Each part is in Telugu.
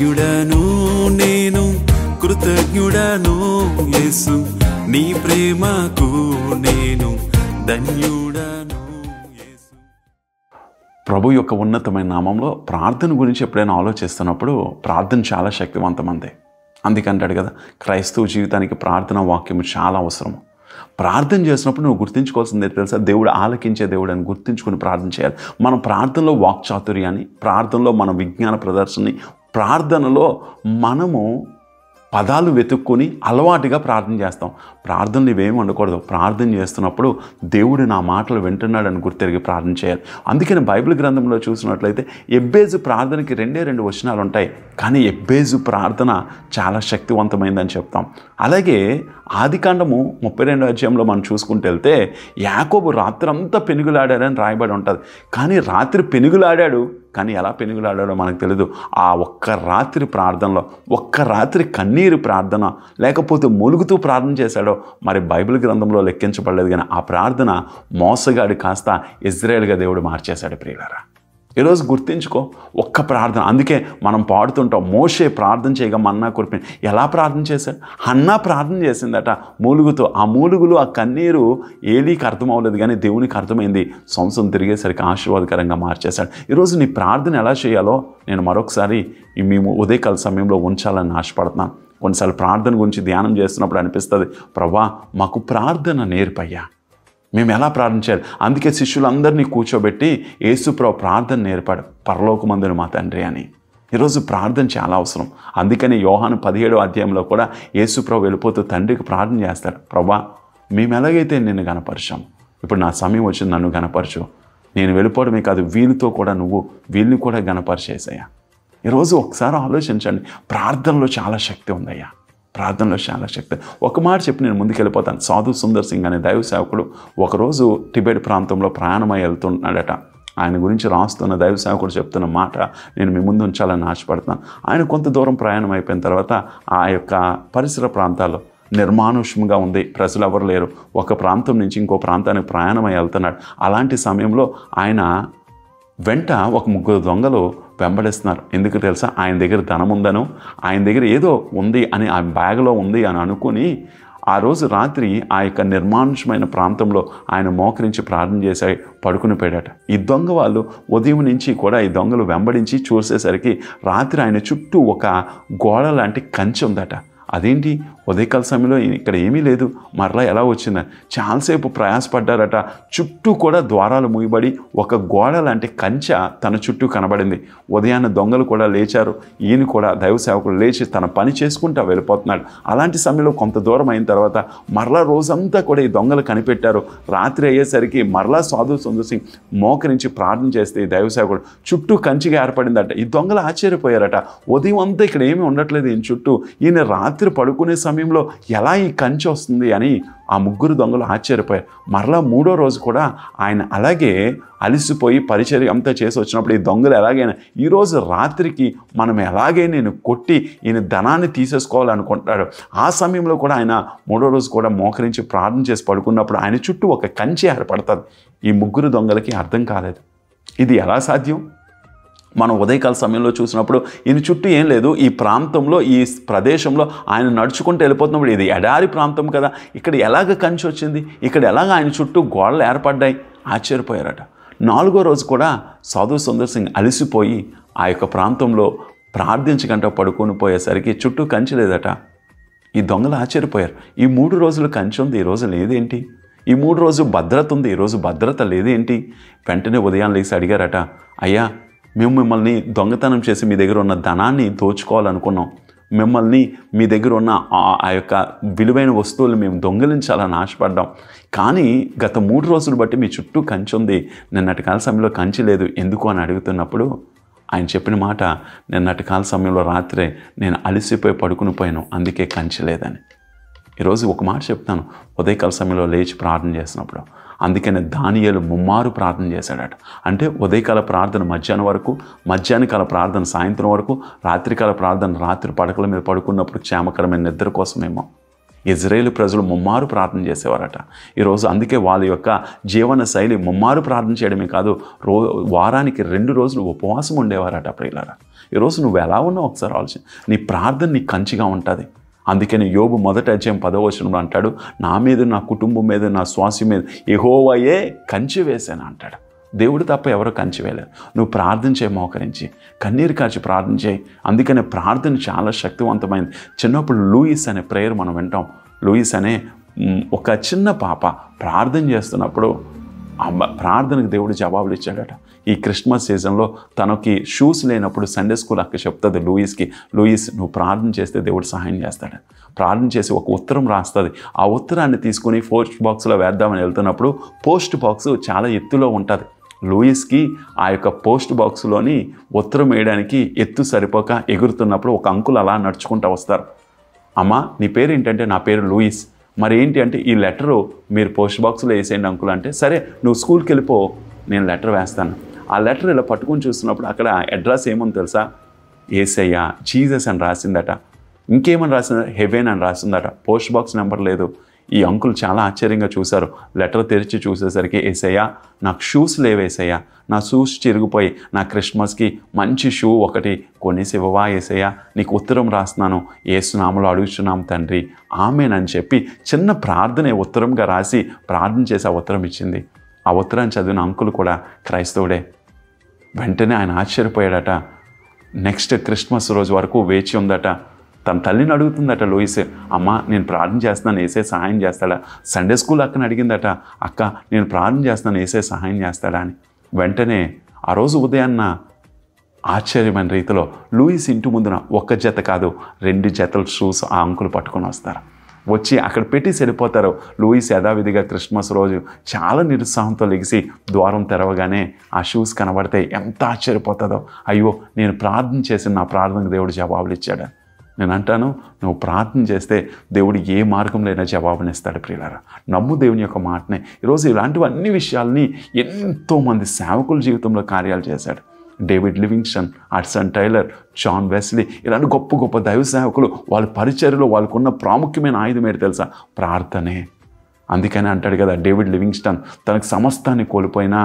ధన్యుడను నేను కృతజ్ఞుడను యేసు నీ ప్రేమకు నేను ధన్యుడను యేసు. ప్రభు యొక్క ఉన్నతమైన నామంలో ప్రార్థన గురించి ఎప్పుడైనా ఆలోచిస్తున్నప్పుడు ప్రార్థన చాలా శక్తివంతమంది. అందుకంటాడు కదా, క్రైస్తవ జీవితానికి ప్రార్థన వాక్యము చాలా అవసరము. ప్రార్థన చేసినప్పుడు నువ్వు గుర్తుంచుకోవాల్సిందే తెలుసా, దేవుడు ఆలకించే దేవుడు అని గుర్తుంచుకుని ప్రార్థన చేయాలి. మనం ప్రార్థనలో వాక్చాతుర్యాన్ని, ప్రార్థనలో మన విజ్ఞాన ప్రదర్శనని, ప్రార్థనలో మనము పదాలు వెతుక్కొని అలవాటుగా ప్రార్థన చేస్తాం. ప్రార్థనలు ఇవేమి ఉండకూడదు. ప్రార్థన చేస్తున్నప్పుడు దేవుడు నా మాటలు వింటున్నాడని గుర్తెరిగి ప్రార్థన చేయాలి. అందుకని బైబిల్ గ్రంథంలో చూసినట్లయితే ఎబ్బేజు ప్రార్థనకి 2 వచనాలు ఉంటాయి, కానీ ఎబ్బేజు ప్రార్థన చాలా శక్తివంతమైందని చెప్తాం. అలాగే ఆదికాండము 32వ అధ్యాయంలో మనం చూసుకుంటూ వెళ్తే యాకోబు రాత్రంతా పెనుగులాడాడని రాయబడి ఉంటుంది. కానీ రాత్రి పెనుగులాడాడు, కానీ ఎలా పెనుగులాడాడో మనకు తెలియదు. ఆ ఒక్క రాత్రి ప్రార్థనలో, ఒక్క రాత్రి కన్నీరు ప్రార్థన, లేకపోతే మూలుగుతూ ప్రార్థన చేశాడో మరి బైబిల్ గ్రంథంలో లెక్కించబడలేదు. కానీ ఆ ప్రార్థన మోసగాడి కాస్త ఇజ్రాయేల్గా దేవుడు మార్చేశాడు. ప్రియులారా, ఈరోజు గుర్తించుకో, ఒక్క ప్రార్థన. అందుకే మనం పాడుతుంటాం, మోషే ప్రార్థన చేయగా మన్నా కురిపి. ఎలా ప్రార్థన చేశాడు? హన్నా ప్రార్థన చేసిందట మూలుగుతో. ఆ మూలుగులు, ఆ కన్నీరు ఏలీకి అర్థం అవ్వలేదు, కానీ దేవునికి అర్థమైంది. సంవత్సరం తిరిగేసరికి ఆశీర్వాదకరంగా మార్చేశాడు. ఈరోజు నీ ప్రార్థన ఎలా చేయాలో నేను మరొకసారి మేము ఉదయకాల సమయంలో ఉంచాలని ఆశపడుతున్నాను. కొన్నిసార్లు ప్రార్థన గురించి ధ్యానం చేస్తున్నప్పుడు అనిపిస్తుంది, ప్రభా మాకు ప్రార్థన నేర్పయ్యా, మేము ఎలా ప్రార్థన చేయాలి. అందుకే శిష్యులందరినీ కూర్చోబెట్టి యేసుప్రభు ప్రార్థన నేర్పాడు, పరలోకమందున మా తండ్రి అని. ఈరోజు ప్రార్థన చాలా అవసరం. అందుకని యోహాను 17వ అధ్యాయంలో కూడా యేసుప్రభు వెళ్ళిపోతూ తండ్రికి ప్రార్థన చేస్తాడు, ప్రభా మేము ఎలాగైతే నిన్ను గణపరిచాం, ఇప్పుడు నా సమయం వచ్చింది, నన్ను గణపరచు. నేను వెళ్ళిపోవడమే కాదు, వీళ్ళతో కూడా నువ్వు వీళ్ళని కూడా గణపరిచేసయ్యా. ఈరోజు ఒకసారి ఆలోచించండి, ప్రార్థనలో చాలా శక్తి ఉందయ్యా, ప్రార్థనలో చాలా శక్తి. ఒక మాట చెప్పి నేను ముందుకెళ్ళిపోతాను. సాధు సుందర్ సింగ్ అనే దైవ సేవకుడు ఒకరోజు టిబెట్ ప్రాంతంలో ప్రయాణమై వెళ్తున్నాడట. ఆయన గురించి రాస్తున్న దైవ సేవకుడు చెప్తున్న మాట నేను మీ ముందు ఉంచాలని ఆశపడుతున్నాను. ఆయన కొంత దూరం ప్రయాణం అయిపోయిన తర్వాత ఆ యొక్క పరిసర ప్రాంతాల్లో నిర్మానుష్యంగా ఉంది, ప్రజలు ఎవరు లేరు. ఒక ప్రాంతం నుంచి ఇంకో ప్రాంతానికి ప్రయాణమై వెళ్తున్నాడు. అలాంటి సమయంలో ఆయన వెంట ఒక 3 దొంగలు వెంబడిస్తున్నారు. ఎందుకు తెలుసా, ఆయన దగ్గర ధనం ఉందను, ఆయన దగ్గర ఏదో ఉంది అని, ఆ బ్యాగ్లో ఉంది అని అనుకుని ఆ రోజు రాత్రి ఆ యొక్క నిర్మానుష్యమైన ప్రాంతంలో ఆయన మోకరించి ప్రార్థన చేసి పడుకుని పోయాడట. ఈ దొంగ వాళ్ళు ఉదయం నుంచి కూడా ఈ దొంగలు వెంబడించి చూసేసరికి రాత్రి ఆయన చుట్టూ ఒక గోడ లాంటి కంచె ఉందట. అదేంటి, ఉదయకాల సమయంలో ఇక్కడ ఏమీ లేదు, మరలా ఎలా వచ్చిందని చాలాసేపు ప్రయాసపడ్డారట. చుట్టూ కూడా ద్వారాలు మూయబడి ఒక గోడ లాంటి కంచె తన చుట్టూ కనబడింది. ఉదయాన్నే దొంగలు కూడా లేచారు. ఈయన కూడా దైవ సేవకుడు లేచి తన పని చేసుకుంటూ వెళ్ళిపోతున్నాడు. అలాంటి సమయంలో కొంత దూరం అయిన తర్వాత మరలా రోజంతా కూడా ఈ దొంగలు కనిపెట్టారు. రాత్రి అయ్యేసరికి మరలా సాధు సుందర్ సింగ్ మోకరించి ప్రార్థన చేస్తే ఈ దైవ సేవకుడు చుట్టూ కంచిగా ఏర్పడిందట. ఈ దొంగలు ఆశ్చర్యపోయారట, ఉదయం అంతా ఇక్కడ ఏమీ ఉండట్లేదు ఈయన చుట్టూ, ఈయన రాత్రి పడుకునే సమయంలో ఎలా ఈ కంచె వస్తుంది అని ఆ 3 దొంగలు ఆశ్చర్యపోయారు. మరలా 3వ రోజు కూడా ఆయన అలాగే అలిసిపోయి పరిచర్య అంతా చేసి వచ్చినప్పుడు ఈ దొంగలు ఎలాగైనా ఈరోజు రాత్రికి మనం ఎలాగైనా నేను కొట్టి ఈయన ధనాన్ని తీసేసుకోవాలనుకుంటాడు. ఆ సమయంలో కూడా ఆయన 3వ రోజు కూడా మోకరించి ప్రార్థన చేసి పడుకున్నప్పుడు ఆయన చుట్టూ ఒక కంచె ఏర్పడుతుంది. ఈ 3 దొంగలకి అర్థం కాలేదు, ఇది ఎలా సాధ్యం. మనం ఉదయకాల సమయంలో చూసినప్పుడు ఈయన చుట్టూ ఏం లేదు, ఈ ప్రాంతంలో ఈ ప్రదేశంలో ఆయన నడుచుకుంటూ వెళ్ళిపోతున్నప్పుడు ఇది ఎడారి ప్రాంతం కదా, ఇక్కడ ఎలాగ కంచె వచ్చింది, ఇక్కడ ఎలాగ ఆయన చుట్టూ గోడలు ఏర్పడ్డాయి, ఆశ్చర్యపోయారట. 4వ రోజు కూడా సాధు సుందర్ సింగ్ అలసిపోయి ఆ యొక్క ప్రాంతంలో ప్రార్థించకుండా పడుకొని పోయేసరికి చుట్టూ కంచె లేదట. ఈ దొంగలు ఆశ్చర్యపోయారు, ఈ 3 రోజులు కంచె ఉంది, ఈ రోజు లేదేంటి, ఈ 3 రోజులు భద్రత ఉంది, ఈరోజు భద్రత లేదేంటి. వెంటనే ఉదయం లేచి అడిగారట, అయ్యా మేము మిమ్మల్ని దొంగతనం చేసి మీ దగ్గర ఉన్న ధనాన్ని దోచుకోవాలనుకున్నాం, మిమ్మల్ని మీ దగ్గర ఉన్న ఆ యొక్క విలువైన వస్తువులు మేము దొంగిలించాలని ఆశపడ్డాం, కానీ గత 3 రోజులు బట్టి మీ చుట్టూ కంచె ఉంది, నిన్నటి కాల సమయంలో కంచె లేదు ఎందుకు అని అడుగుతున్నప్పుడు ఆయన చెప్పిన మాట, నిన్నటి కాల సమయంలో రాత్రే నేను అలసిపోయి పడుకుని పోయాను, అందుకే కంచె లేదని. ఈరోజు ఒక మాట చెప్తాను, ఉదయకాల సమయంలో లేచి ప్రార్థన చేసినప్పుడు, అందుకనే దానియేలు 3 మారు ప్రార్థన చేశాడట. అంటే ఉదయకాల ప్రార్థన మధ్యాహ్నం వరకు, మధ్యాహ్నకాల ప్రార్థన సాయంత్రం వరకు, రాత్రికాల ప్రార్థన రాత్రి పడకల మీద పడుకున్నప్పుడు క్షేమకరమైన నిద్ర కోసమేమో. ఇజ్రాయేలు ప్రజలు 3 మారు ప్రార్థన చేసేవారట. ఈరోజు అందుకే వాళ్ళ యొక్క జీవన శైలి 3 మారు ప్రార్థన చేయడమే కాదు, వారానికి 2 రోజులు ఉపవాసం ఉండేవారట ప్రియులారా. ఈరోజు నువ్వు ఎలా ఉన్నావు ఒకసారి ఆలోచన. నీ ప్రార్థన నీ కంచిగా ఉంటుంది. అందుకని యోబు 1వ అధ్యాయం 10వ వచనంలో అంటాడు, నా మీద, నా కుటుంబం మీద, నా శ్వాస మీద యెహోవాయే కంచి వేశాను అంటాడు. దేవుడు తప్ప ఎవరో కంచి వేయలేరు. నువ్వు ప్రార్థన చేయి, మోకరించి కన్నీరు కార్చి ప్రార్థన చేయి. అందుకనే ప్రార్థన చాలా శక్తివంతమైంది. చిన్నప్పుడు లూయిస్ అనే ప్రేయర్ మనం వింటాం. లూయిస్ అనే ఒక చిన్న పాప ప్రార్థన చేస్తున్నప్పుడు ప్రార్థనకు దేవుడు జవాబులు ఇచ్చాడట. ఈ క్రిస్మస్ సీజన్లో తనకి షూస్ లేనప్పుడు సండే స్కూల్ అక్క చెప్తుంది లూయిస్కి, లూయిస్ నువ్వు ప్రార్థన చేస్తే దేవుడు సహాయం చేస్తాడు. ప్రార్థన చేసి ఒక ఉత్తరం రాస్తుంది. ఆ ఉత్తరాన్ని తీసుకుని పోస్ట్ బాక్స్లో వేద్దామని వెళ్తున్నప్పుడు పోస్ట్ బాక్స్ చాలా ఎత్తులో ఉంటుంది. లూయిస్కి ఆ యొక్క పోస్ట్ బాక్స్లోని ఉత్తరం వేయడానికి ఎత్తు సరిపోక ఎగురుతున్నప్పుడు ఒక అంకుల్ అలా నడుచుకుంటూ వస్తారు. అమ్మా నీ పేరు ఏంటంటే, నా పేరు లూయిస్. మరి ఏంటి అంటే, ఈ లెటరు మీరు పోస్ట్ బాక్స్లో వేసేయండి అంకుల్ అంటే, సరే నువ్వు స్కూల్కి వెళ్ళిపో, నేను లెటర్ వేస్తాను. ఆ లెటర్ ఇలా పట్టుకొని చూస్తున్నప్పుడు అక్కడ అడ్రస్ ఏముంది తెలుసా? యేసయ్య, జీసస్ అని రాసిందట. ఇంకేమని రాసిందట? హెవెన్ అని రాసిందట. పోస్ట్ బాక్స్ నెంబర్ లేదు. ఈ అంకుల్ చాలా ఆశ్చర్యంగా చూశారు. లెటర్ తెరిచి చూసేసరికి, యేసయ్య నాకు షూస్ లేవేసయ్య, నా షూస్ చిరిగిపోయి నా క్రిస్మస్కి మంచి షూ ఒకటి కొనేసి ఇవ్వవా యేసయ్య, నీకు ఉత్తరం రాస్తున్నాను, యేసు నామములో అడుగుచున్నాం తండ్రి, ఆమేనని చెప్పి చిన్న ప్రార్థనే ఉత్తరంగా రాసి ప్రార్థన చేసి ఆ ఉత్తరం ఇచ్చింది. ఆ ఉత్తరాన్ని చదివిన అంకుల్ కూడా క్రైస్తవుడే. వెంటనే ఆయన ఆశ్చర్యపోయాడట. నెక్స్ట్ క్రిస్మస్ రోజు వరకు వేచి ఉందట. తన తల్లిని అడుగుతుందట లూయిస్, అమ్మ నేను ప్రార్థన చేస్తున్నాను, యేసే సహాయం చేస్తాడా? సండే స్కూల్ అక్కని అడిగిందట, అక్క నేను ప్రార్థన చేస్తున్నాను, యేసే సహాయం చేస్తాడా అని. వెంటనే ఆ రోజు ఉదయాన్న ఆశ్చర్యమైన రీతిలో లూయిస్ ఇంటి ముందున 1 జత కాదు 2 జతల షూస్ ఆ అంకులు పట్టుకొని వస్తారు. వచ్చి అక్కడ పెట్టి వెళ్ళిపోతారు. లూయిస్ యథావిధిగా క్రిస్మస్ రోజు చాలా నిరుత్సాహంతో లెగిసి ద్వారం తెరవగానే ఆ షూస్ కనబడితే ఎంత ఆశ్చర్యపోతుందో. అయ్యో నేను ప్రార్థన చేసిన నా ప్రార్థనకు దేవుడు జవాబులు ఇచ్చాడు. నేను అంటాను, నువ్వు ప్రార్థన చేస్తే దేవుడు ఏ మార్గంలోనైనా జవాబునిస్తాడు. ప్రియులారా, నమ్ము దేవుని యొక్క మాటనే. ఈరోజు ఇలాంటివన్నీ విషయాల్ని ఎంతోమంది సేవకుల జీవితంలో కార్యాలు చేశాడు. David Livingstone, Hudson Taylor, John Wesley, ఇలాంటి గొప్ప గొప్ప దైవ సేవకులు వాళ్ళ పరిచర్యలో వాళ్ళకున్న ప్రాముఖ్యమైన ఆయుధం ఏంటి తెలుసా? ప్రార్థనే. అందుకని అంటాడు కదా డేవిడ్ లివింగ్స్టన్, తనకు సమస్తాన్ని కోల్పోయినా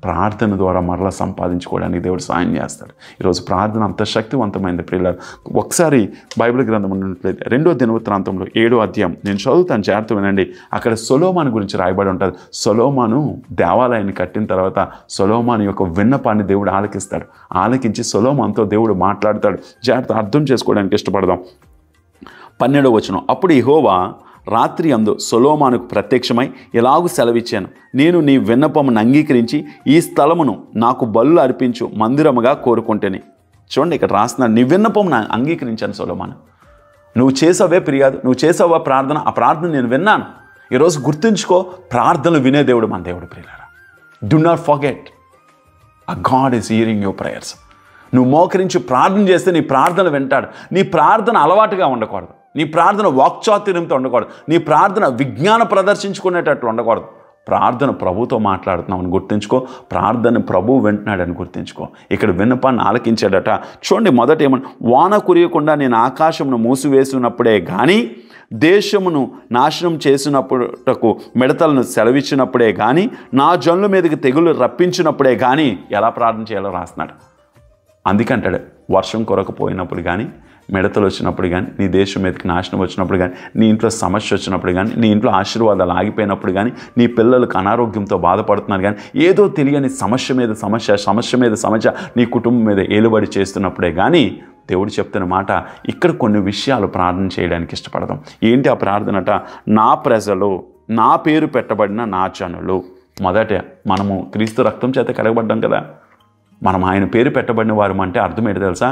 ప్రార్థన ద్వారా మరలా సంపాదించుకోవడానికి దేవుడు సాయం చేస్తాడు. ఈరోజు ప్రార్థన అంత శక్తివంతమైంది ప్రియులారా. ఒకసారి బైబిల్ గ్రంథం ఉన్నట్లయితే 2వ దినవృత్తాంతంలో 7వ అధ్యాయం నేను చదువుతాను, జాగ్రత్త వినండి. అక్కడ సొలొమోను గురించి రాయబడి ఉంటుంది. సొలొమోను దేవాలయాన్ని కట్టిన తర్వాత సొలొమోను యొక్క విన్నపాన్ని దేవుడు ఆలకిస్తాడు. ఆలకించి సొలొమోనుతో దేవుడు మాట్లాడతాడు. జాగ్రత్త అర్థం చేసుకోవడానికి ఇష్టపడదాం. 12వ వచనం, అప్పుడు యెహోవా రాత్రి అందు సొలొమోనుకు ప్రత్యక్షమై ఇలాగు సెలవిచ్చాను, నేను నీ విన్నపమును అంగీకరించి ఈ స్థలమును నాకు బలులు అర్పించు మందిరముగా కోరుకుంటేని. చూడండి ఇక్కడ రాస్తున్నాడు, నీ విన్నపమును అంగీకరించాను సొలొమోను. నువ్వు చేసావే ఫిర్యాదు, నువ్వు చేసావా ప్రార్థన, ఆ ప్రార్థన నేను విన్నాను. ఈరోజు గుర్తుంచుకో, ప్రార్థనలు వినే దేవుడు మన దేవుడు ప్రియులారా. Do not forget, a God is hearing your prayers. నువ్వు మోకరించి ప్రార్థన చేస్తే నీ ప్రార్థన వింటాడు. నీ ప్రార్థన అలవాటుగా ఉండకూడదు. నీ ప్రార్థన వాక్చాతుర్యంతో ఉండకూడదు. నీ ప్రార్థన విజ్ఞానం ప్రదర్శించుకునేటట్లు ఉండకూడదు. ప్రార్థన ప్రభుతో మాట్లాడుతున్నామని గుర్తుంచుకో. ప్రార్థన ప్రభువు వింటున్నాడని గుర్తుంచుకో. ఇక్కడ విన్నపాన్ని ఆలకించాడట. చూడండి, మొదట ఏమన్నా, వాన కురియకుండా నేను ఆకాశమును మూసివేసినప్పుడే కానీ, దేశమును నాశనం చేసినప్పుడుకు మిడతలను సెలవిచ్చినప్పుడే కానీ, నా జనుల మీదకి తెగులు రప్పించినప్పుడే కానీ ఎలా ప్రార్థన చేయాలో రాస్తున్నాడు. అందుకంటాడు, వర్షం కొరకపోయినప్పుడు కానీ, మిడతలు వచ్చినప్పుడు కానీ, నీ దేశం మీదకి నాశనం వచ్చినప్పుడు కానీ, నీ ఇంట్లో సమస్య వచ్చినప్పుడు కానీ, నీ ఇంట్లో ఆశీర్వాదాలు ఆగిపోయినప్పుడు కానీ, నీ పిల్లలకు అనారోగ్యంతో బాధపడుతున్నారు కానీ, ఏదో తెలియని సమస్య మీద సమస్య నీ కుటుంబం మీద ఏలుబడి చేస్తున్నప్పుడే కానీ దేవుడు చెప్తున్న మాట, ఇక్కడ కొన్ని విషయాలు ప్రార్థన చేయడానికి ఇష్టపడదాం. ఏంటి ఆ ప్రార్థనట? నా ప్రజలు, నా పేరు పెట్టబడిన నా జనులు. మొదట మనము క్రీస్తు రక్తం చేత కడగబడ్డాం కదా, మనం ఆయన పేరు పెట్టబడిన వారు అంటే అర్థం ఏంటి తెలుసా?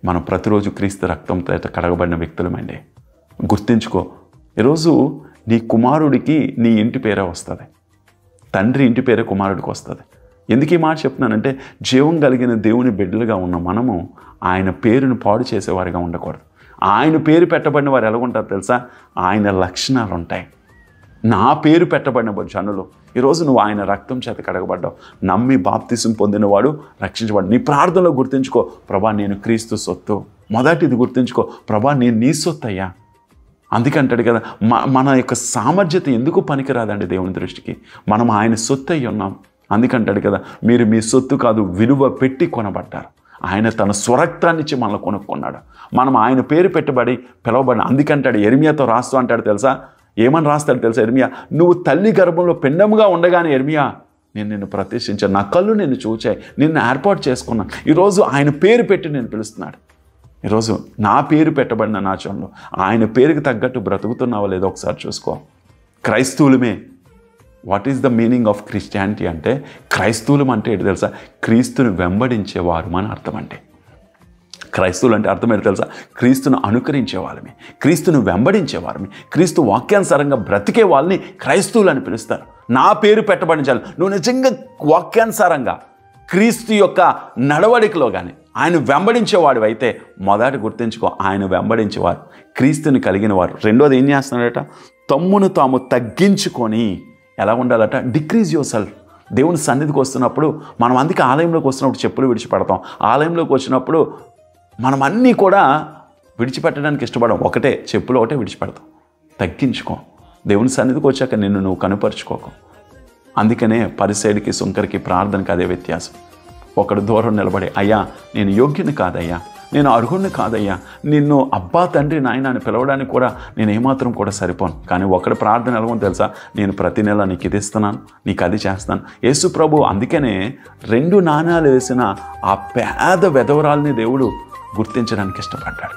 మనం ప్రతిరోజు క్రీస్తు రక్తంతో కడగబడిన వ్యక్తులమండి. గుర్తుంచుకో, ఈరోజు నీ కుమారుడికి నీ ఇంటి పేరే వస్తుంది, తండ్రి ఇంటి పేరే కుమారుడికి వస్తుంది. ఎందుకు ఈ మాట చెప్తున్నానంటే, జీవం కలిగిన దేవుని బిడ్డలుగా ఉన్న మనము ఆయన పేరును పాడు చేసేవారిగా ఉండకూడదు. ఆయన పేరు పెట్టబడిన వారు ఎలా ఉంటారు తెలుసా? ఆయన లక్షణాలు ఉంటాయి. నా పేరు పెట్టబడిన జనులు. ఈరోజు నువ్వు ఆయన రక్తం చేత కడగబడ్డావు, నమ్మి బాప్తిసం పొందినవాడు రక్షించబడ్డాడు. నీ ప్రార్థనలో గుర్తుంచుకో, ప్రభా నేను క్రీస్తు సొత్తు. మొదటిది గుర్తుంచుకో, ప్రభా నేను నీ సొత్తు అయ్యా. అందుకంటాడు కదా, మన యొక్క సామర్థ్యత ఎందుకు పనికిరాదండి దేవుని దృష్టికి. మనం ఆయన సొత్తు అయ్యి ఉన్నాం. అందుకంటాడు కదా, మీరు మీ సొత్తు కాదు విలువ పెట్టి కొనబడ్డారు. ఆయన తన స్వరక్తాన్ని ఇచ్చి మనల్ని కొనుక్కున్నాడు. మనం ఆయన పేరు పెట్టుబడి పిలవబడి. అందుకంటాడు ఎర్మియాతో రాస్తూ అంటాడు తెలుసా, ఏమని రాస్తాడు తెలుసా ఎర్మియా, నువ్వు తల్లి గర్భంలో పిండముగా ఉండగానే ఎర్మియా నేను నిన్ను ప్రతిష్ఠించాను, నా కళ్ళు నిన్ను చూచాయి, నిన్ను ఏర్పాటు చేసుకున్నాను. ఈరోజు ఆయన పేరు పెట్టి నేను పిలుస్తున్నాడు. ఈరోజు నా పేరు పెట్టబడిన నా చోట్లో ఆయన పేరుకి తగ్గట్టు బ్రతుకుతున్నావో లేదో ఒకసారి చూసుకో. క్రైస్తవులమే. What is the meaning of Christianity అంటే, క్రైస్తవులం అంటే ఏంటి తెలుసా, క్రీస్తుని వెంబడించేవారు అని అర్థం. అంటే క్రైస్తవులు అంటే అర్థం ఏంటి తెలుసా, క్రీస్తును అనుకరించే వాళ్ళని, క్రీస్తును వెంబడించే వారిని, క్రీస్తు వాక్యానుసారంగా బ్రతికే వాళ్ళని క్రైస్తవులు అని పిలుస్తారు. నా పేరు పెట్టబడించాలి. నువ్వు నిజంగా వాక్యానుసారంగా క్రీస్తు యొక్క నడవడికలో కానీ ఆయన వెంబడించేవాడు అయితే మొదట గుర్తుంచుకో, ఆయన వెంబడించేవారు క్రీస్తుని కలిగిన వారు. రెండోది ఏం చేస్తున్నాడట, తమ్మును తాము తగ్గించుకొని ఎలా ఉండాలట, డిక్రీజ్ యువర్ సెల్ఫ్. దేవుని సన్నిధికి వస్తున్నప్పుడు మనం అందుకే ఆలయంలోకి వస్తున్నప్పుడు చెప్పులు విడిచిపెడతాం. ఆలయంలోకి వచ్చినప్పుడు మనం అన్నీ కూడా విడిచిపెట్టడానికి ఇష్టపడం. ఒకటే చెప్పులు ఒకటే విడిచిపెడతాం. తగ్గించుకో. దేవుని సన్నిధికి వచ్చాక నిన్ను నువ్వు కనుపరుచుకోకు. అందుకనే పరిసైడికి సుంకరికి ప్రార్థనకి అదే వ్యత్యాసం. ఒకడు దూరం నిలబడి, అయ్యా నేను యోగ్యుని కాదయ్యా, నేను అర్హుణ్ణి కాదయ్యా, నిన్ను అబ్బా తండ్రి నాయన అని పిలవడానికి కూడా నేను ఏమాత్రం కూడా సరిపోను. కానీ ఒకటి ప్రార్థన ఎలాగో తెలుసా, నేను ప్రతి నెల నీకు ఇది ఇస్తున్నాను, నీకు అది చేస్తాను. యేసు ప్రభు అందుకనే 2 నాణాలు వేసిన ఆ పేద వెధవరాల్ని దేవుడు గుర్తించడానికి ఇష్టపడ్డాడు.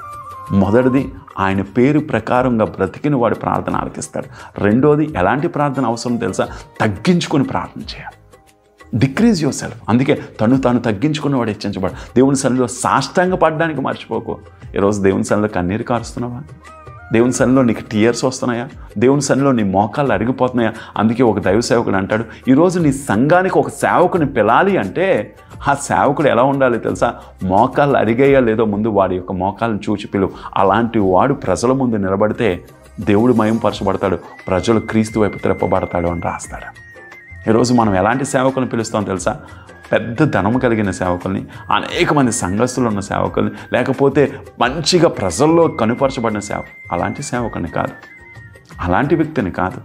మొదటిది ఆయన పేరు ప్రకారంగా బ్రతికిన వాడి ప్రార్థన ఆలకిస్తాడు. రెండోది ఎలాంటి ప్రార్థన అవసరం తెలుసా, తగ్గించుకొని ప్రార్థన చేయాలి. Decrease your self. అందుకే తాను తగ్గించుకున్నవాడు హెచ్చించబడు. దేవుని సన్నిధిలో సాష్టాంగ పడడానికి మర్చిపోకు. ఈరోజు దేవుని సన్నిధిలో కన్నీరు కారుస్తున్నావా? దేవుని సన్నిధిలో నీకు టీయర్స్ వస్తున్నాయా? దేవుని సన్నిధిలో నీ మోకాళ్ళు అరిగిపోతున్నాయా? అందుకే ఒక దైవ సేవకుడు అంటాడు, ఈరోజు నీ సంఘానికి ఒక సేవకుని పిలాలి అంటే ఆ సేవకుడు ఎలా ఉండాలి తెలుసా, మోకాళ్ళు అరిగాయా లేదో ముందు వాడి యొక్క మోకాళ్ళని చూచి పిలువు. అలాంటి వాడు ప్రజల ముందు నిలబడితే దేవుడు మహిమపరచబడతాడు, ప్రజలు క్రీస్తు వైపు త్రెప్పబడతాడు అని రాస్తాడు. ఈరోజు మనం ఎలాంటి సేవకులను పిలుస్తాం తెలుసా, పెద్ద ధనం కలిగిన సేవకుల్ని, అనేక మంది సంఘస్థులు ఉన్న సేవకుల్ని, లేకపోతే మంచిగా ప్రజల్లో కనుపరచబడిన అలాంటి సేవకుని కాదు, అలాంటి వ్యక్తిని కాదు,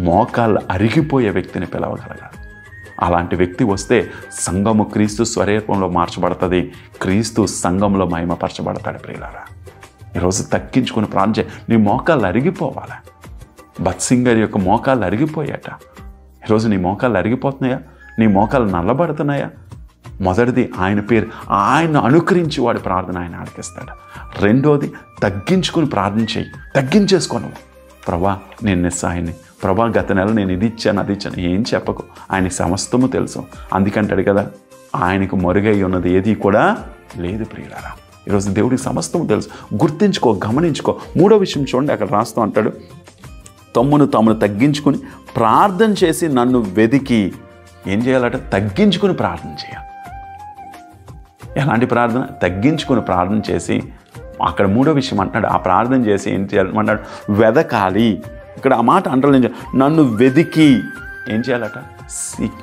మోకాళ్ళు అరిగిపోయే వ్యక్తిని పిలవగలగాలి. అలాంటి వ్యక్తి వస్తే సంఘము క్రీస్తు స్వరూపంలో మార్చబడుతుంది, క్రీస్తు సంఘంలో మహిమపరచబడతాడు. ప్రియులారా, ఈరోజు తగ్గించుకుని ప్రార్థన. నీ మోకాళ్ళు అరిగిపోవాలా? బత్సింగర్ యొక్క మోకాళ్ళు అరిగిపోయాట. ఈరోజు నీ మోకాళ్ళు అరిగిపోతున్నాయా? నీ మోకాళ్ళు నల్లబడుతున్నాయా? మొదటిది ఆయన పేరు, ఆయన అనుకరించి వాడి ప్రార్థన ఆయన ఆలకిస్తాడు. రెండోది తగ్గించుకుని ప్రార్థన చేయి. తగ్గించేసుకోను. ప్రభా నేను నిస్సహాయాన్ని, ప్రభా గత నెల నేను ఇది ఇచ్చాను అది ఇచ్చాను, ఏం చెప్పకు, ఆయనకి సమస్తము తెలుసు. అందుకంటాడు కదా, ఆయనకు మరుగై ఉన్నది ఏది కూడా లేదు. ప్రియులారా, ఈరోజు దేవుడికి సమస్తము తెలుసు. గుర్తించుకో, గమనించుకో. మూడో విషయం చూడండి, అక్కడ రాస్తూ అంటాడు, తమ్మును తగ్గించుకుని ప్రార్థన చేసి నన్ను వెదికి ఏం చేయాలట, తగ్గించుకుని ప్రార్థన చేయాలి. ఎలాంటి ప్రార్థన? తగ్గించుకుని ప్రార్థన చేసి, అక్కడ మూడో విషయం అంటున్నాడు, ఆ ప్రార్థన చేసి ఏం చేయాలంటాడు, వెదకాలి. ఇక్కడ ఆ మాట అంటారు, నన్ను వెదికి ఏం చేయాలట, seek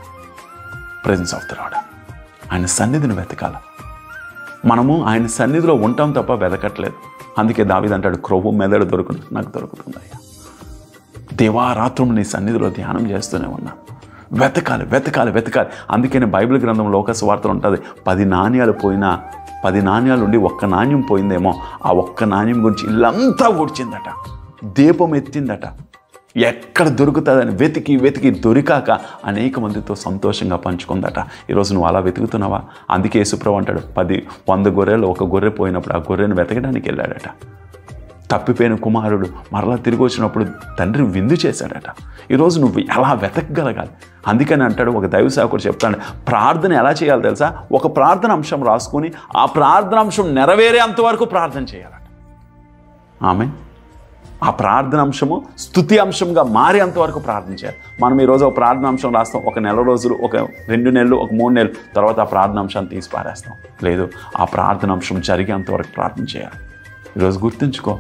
presence of the Lord. ఆయన సన్నిధిని వెతకాల. మనము ఆయన సన్నిధిలో ఉంటాం తప్ప వెతకట్లేదు. అందుకే దావీదు అంటాడు, క్రొవ్వు మెదడు దొరుకుతుంది, నాకు దొరుకుతుంది అయ్యా, దేవారాత్రం నీ సన్నిధిలో ధ్యానం చేస్తూనే ఉన్నాను. వెతకాలి వెతకాలి వెతకాలి. అందుకనే బైబిల్ గ్రంథం లోక సువార్తలు ఉంటుంది, 10 నాణ్యాలు పోయినా 10 నాణ్యాలు ఉండి 1 నాణ్యం పోయిందేమో, ఆ 1 నాణ్యం గురించి ఇల్లంతా ఊడ్చిందట, దీపం ఎత్తిందట. ఎక్కడ దొరుకుతుందని వెతికి వెతికి దొరికాక అనేక మందితో సంతోషంగా పంచుకుందట. ఈరోజు నువ్వు అలా వెతుకుతున్నావా? అందుకే యేసుప్రభువు అంటాడు, 100 గొర్రెలు 1 గొర్రె పోయినప్పుడు ఆ గొర్రెను వెతకడానికి వెళ్ళాడట. తప్పిపోయిన కుమారుడు మరలా తిరిగి వచ్చినప్పుడు తండ్రి విందు చేశాడట. ఈరోజు నువ్వు ఎలా వెతకగలగాలి? అందుకని అంటాడు, ఒక దైవ సేవకుడు చెప్తాడు, ప్రార్థన ఎలా చేయాలి తెలుసా, ఒక ప్రార్థన అంశం రాసుకొని ఆ ప్రార్థన అంశం నెరవేరే అంతవరకు ప్రార్థన చేయాలట. ఆమె ఆ ప్రార్థన అంశము స్తుతి అంశంగా మారేంతవరకు ప్రార్థన చేయాలి. మనం ఈరోజు ఒక ప్రార్థన అంశం రాస్తాం, 1 నెల రోజులు, 2 నెలలు, 3 నెలలు, తర్వాత ఆ ప్రార్థన అంశాన్ని తీసి పారేస్తాం. లేదు, ఆ ప్రార్థన అంశం జరిగేంతవరకు ప్రార్థన చేయాలి. ఈరోజు గుర్తుంచుకో,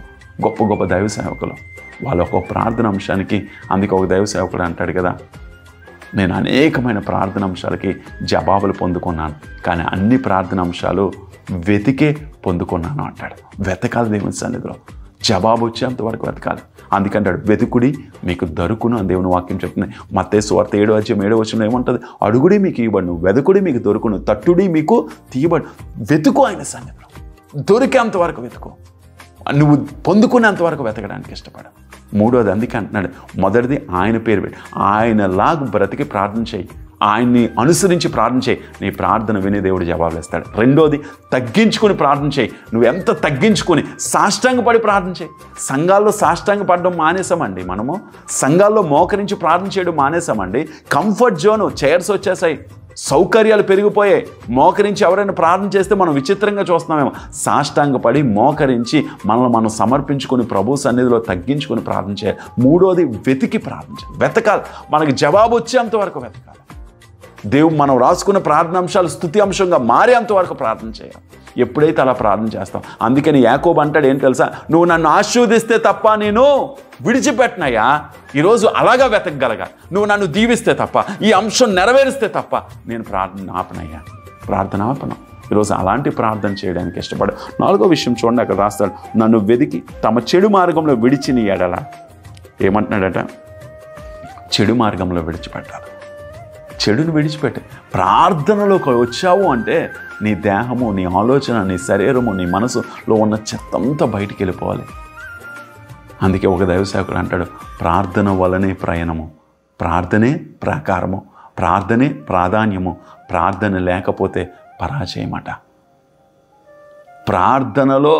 గొప్ప గొప్ప దైవ సేవకులు వాళ్ళ ఒక ప్రార్థన అంశానికి, అందుకే ఒక దైవ సేవకుడు అంటాడు కదా, నేను అనేకమైన ప్రార్థన అంశాలకి జవాబులు పొందుకున్నాను, కానీ అన్ని ప్రార్థన అంశాలు వెతికే పొందుకున్నాను అంటాడు. వెతకాలి దేవుని సన్నిధిలో, జవాబు వచ్చేంత వరకు వెతకాలి. అందుకంటాడు వెతుకుడి మీకు దొరుకును అని దేవుని వాక్యం చెప్తుంది. మత్తయి సువార్త 7:7 ఏమంటుంది? అడుగుడి మీకు ఇవ్వబడును, వెతుకుడి మీకు దొరుకును, తట్టుడి మీకు తీయబడు. వెతుకు ఆయన సన్నిధిలో, దొరికేంత వరకు వెతుకు, నువ్వు పొందుకునేంతవరకు వెతకడానికి ఇష్టపడు. మూడోది అందుకే అంటున్నాడు, మొదటిది ఆయన పేరు పెట్టి ఆయనలాగా బ్రతికి ప్రార్థన చేయి, ఆయన్ని అనుసరించి ప్రార్థన చేయి, నీ ప్రార్థన విని దేవుడు జవాబులు ఇస్తాడు. రెండోది తగ్గించుకొని ప్రార్థన చేయి. నువ్వు ఎంత తగ్గించుకొని సాష్టాంగపడి ప్రార్థన చేయి. సంఘాల్లో సాష్టాంగపడడం మానేసామండి, మనము సంఘాల్లో మోకరించి ప్రార్థన చేయడం మానేసామండి. కంఫర్ట్ జోన్, చైర్స్ వచ్చేసాయి, సౌకర్యాలు పెరిగిపోయాయి. మోకరించి ఎవరైనా ప్రార్థన చేస్తే మనం విచిత్రంగా చూస్తున్నామేమో. సాష్టాంగపడి మోకరించి మనల్ని మనం సమర్పించుకొని ప్రభు సన్నిధిలో తగ్గించుకొని ప్రార్థన చేయాలి. మూడోది వెతికి ప్రార్థన చేయాలి, వెతకాలి, మనకి జవాబు వచ్చేంత వరకు వెతకాలి. దేవుడు మనం రాసుకున్న ప్రార్థన అంశాలు స్తుతి అంశంగా మారేంత వరకు ప్రార్థన చేయాలి. ఎప్పుడైతే అలా ప్రార్థన చేస్తాం, అందుకని యాకోబు అంటాడు ఏం తెలుసా, నువ్వు నన్ను ఆశీర్వదిస్తే తప్ప నేను విడిచిపెట్టినయ్యా. ఈరోజు అలాగా వెతకగలగా, నువ్వు నన్ను దీవిస్తే తప్ప, ఈ అంశం నెరవేరిస్తే తప్ప నేను ప్రార్థన ఆపనయ్యా, ప్రార్థన ఆపను. ఈరోజు అలాంటి ప్రార్థన చేయడానికి ఇష్టపడు. నాలుగో విషయం చూడండి, అక్కడ రాస్తాడు, నన్ను వెతికి తమ చెడు మార్గంలో విడిచిన ఎడల ఏమంటున్నాడట, చెడు మార్గంలో విడిచిపెట్టాలి. చెడును విడిచిపెట్టి ప్రార్థనలోకి వచ్చావు అంటే నీ దేహము, నీ ఆలోచన, నీ శరీరము, నీ మనసులో ఉన్న చెత్తంతా బయటికి వెళ్ళిపోవాలి. అందుకే ఒక దైవసేవకుడు అంటాడు, ప్రార్థన వలనే ప్రయాణము, ప్రార్థనే ప్రాకారము, ప్రార్థనే ప్రాధాన్యము, ప్రార్థన లేకపోతే పరాజయమట. ప్రార్థనలో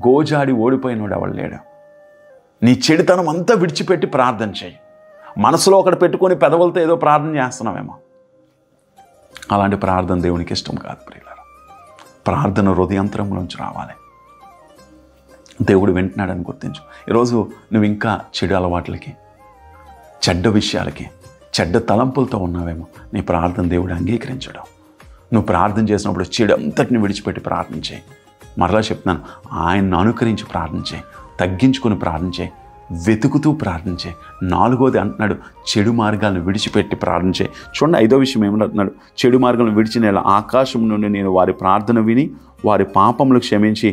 గోజాడి ఓడిపోయినోడు ఎవడు లేడు. నీ చెడుతనం అంతా విడిచిపెట్టి ప్రార్థన చేయి. మనసులో ఒకటి పెట్టుకొని పెదవులతో ఏదో ప్రార్థన చేస్తున్నామేమో, అలాంటి ప్రార్థన దేవునికి ఇష్టం కాదు ప్రియులారా. ప్రార్థన హృదయాంతరంలోంచి రావాలి, దేవుడు వింటున్నాడని గుర్తించు. ఈరోజు నువ్వు ఇంకా చెడు అలవాట్లకి, చెడ్డ విషయాలకి, చెడ్డ తలంపులతో ఉన్నావేమో. నీ ప్రార్థన దేవుడు అంగీకరించడం. నువ్వు ప్రార్థన చేసినప్పుడు చెడు అంతటిని విడిచిపెట్టి ప్రార్థన చేయి. మరలా చెప్తున్నాను, ఆయన్ని అనుకరించి ప్రార్థన చేయి, తగ్గించుకుని ప్రార్థన చేయి, వెతుకుతూ ప్రార్థించే. నాలుగోది అంటున్నాడు, చెడు మార్గాలను విడిచిపెట్టి ప్రార్థించే. చూడండి, ఐదో విషయం ఏమంటున్నాడు, చెడు మార్గాలను విడిచిన ఆకాశం నుండి నేను వారి ప్రార్థన విని వారి పాపములు క్షమించి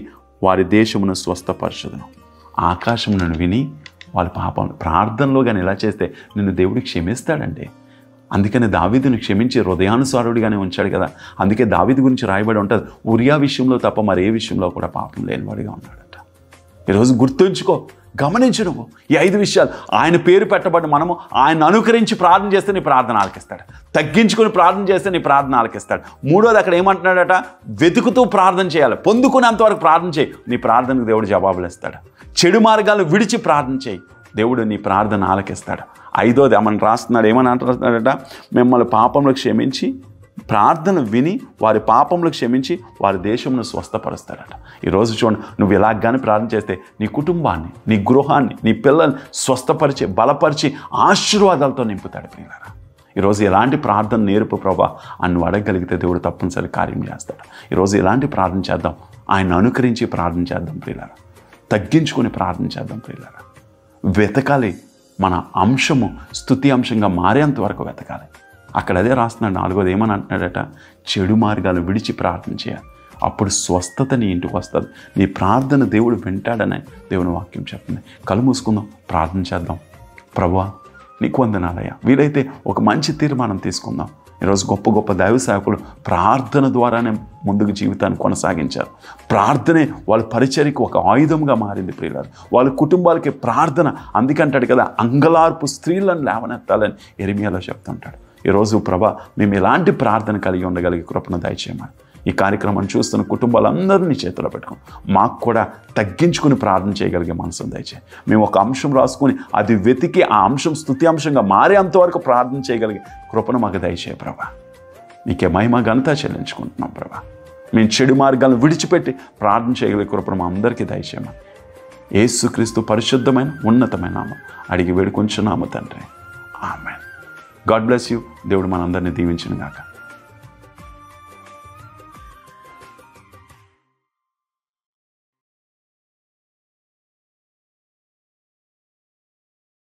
వారి దేశమును స్వస్థపరచుదును. ఆకాశం నుండి విని వాళ్ళ పాపములు, ప్రార్థనలో కానీ ఇలా చేస్తే నిన్ను దేవుడు క్షమిస్తాడండి. అందుకని దావీదుని క్షమించి హృదయానుసారుడిగానే ఉంచాడు కదా. అందుకే దావీదు గురించి రాయబడి ఉంటుంది, ఉరియా విషయంలో తప్ప మరే విషయంలో కూడా పాపం లేనివాడిగా ఉన్నాడట. ఈరోజు గుర్తుంచుకో, గమనించు, నువ్వు ఈ 5 విషయాలు ఆయన పేరు పెట్టబడి మనము ఆయన అనుకరించి ప్రార్థన చేస్తే నీ ప్రార్థన ఆలకిస్తాడు, తగ్గించుకుని ప్రార్థన చేస్తే నీ ప్రార్థన ఆలకిస్తాడు. మూడోది అక్కడ ఏమంటున్నాడట, వెతుకుతూ ప్రార్థన చేయాలి, పొందుకునేంతవరకు ప్రార్థన చేయి, నీ ప్రార్థనకు దేవుడు జవాబులు ఇస్తాడు. చెడు మార్గాలు విడిచి ప్రార్థన చేయి, దేవుడు నీ ప్రార్థన ఆలకిస్తాడు. ఐదోది మనం రాస్తున్నాడు, ఏమని అంటున్నాడట, మిమ్మల్ని పాపంలో క్షమించి ప్రార్థన విని వారి పాపములు క్షమించి వారి దేశమును స్వస్థపరుస్తాడట. ఈరోజు చూడండి, నువ్వు ఇలాగానే ప్రార్థన చేస్తే నీ కుటుంబాన్ని, నీ గృహాన్ని, నీ పిల్లల్ని స్వస్థపరిచి బలపరిచి ఆశీర్వాదాలతో నింపుతాడు ప్రియులారా. ఈరోజు ఎలాంటి ప్రార్థన నేర్పు ప్రభా అని నువ్వు అడగగలిగితే దేవుడు తప్పనిసరి కార్యం చేస్తాడు. ఈరోజు ఎలాంటి ప్రార్థన చేద్దాం, ఆయన అనుకరించి ప్రార్థన చేద్దాం ప్రియులారా, తగ్గించుకొని ప్రార్థన చేద్దాం ప్రియులారా. వెతకాలి, మన అంశము స్తుతి అంశంగా మారేంత వరకు వెతకాలి. అక్కడ అదే రాస్తున్నాడు. నాలుగోది ఏమని అంటున్నాడట, చెడు మార్గాలు విడిచి ప్రార్థన చేయాలి, అప్పుడు స్వస్థత నీ ఇంటికి వస్తుంది, నీ ప్రార్థన దేవుడు వింటాడని దేవుని వాక్యం చెప్తుంది. కళ్ళు మూసుకుందాం, ప్రార్థన చేద్దాం. ప్రభువా నీకు వందనాలయ్యా. వీలైతే ఒక మంచి తీర్మానం తీసుకుందాం. ఈరోజు గొప్ప గొప్ప దైవ సేవకులు ప్రార్థన ద్వారానే ముందుకు జీవితాన్ని కొనసాగించారు. ప్రార్థనే వాళ్ళ పరిచర్యకు ఒక ఆయుధంగా మారింది ప్రియులారు. వాళ్ళ కుటుంబాలకి ప్రార్థన, అందుకంటాడు కదా, అంగలార్పు స్త్రీలను లేవనెత్తాలని యెరెమీయాలో చెప్తుంటాడు. ఈరోజు ప్రభా మేము ఎలాంటి ప్రార్థన కలిగి ఉండగలిగే కృపను దయచేయమని ఈ కార్యక్రమాన్ని చూస్తున్న కుటుంబాలందరినీ చేతిలో పెట్టుకుని మాకు కూడా తగ్గించుకుని ప్రార్థన చేయగలిగే మనసును దయచేయి. మేము ఒక అంశం రాసుకుని అది వెతికి ఆ అంశం స్తుతి అంశంగా మారేంతవరకు ప్రార్థన చేయగలిగే కృపను మాకు దయచేయ ప్రభా. నీకే మహిమ ఘనత చెల్లించుకుంటున్నాం ప్రభా. మేము చెడు మార్గాలను విడిచిపెట్టి ప్రార్థన చేయగలిగే కృపను మా అందరికీ దయచేయమని యేసుక్రీస్తు పరిశుద్ధమైన ఉన్నతమైన నామం అడిగి వేడుకొంచున్నాము తండ్రి, ఆమేన్. God bless you. దేవుడు మనందరినీ దీవించును గాక.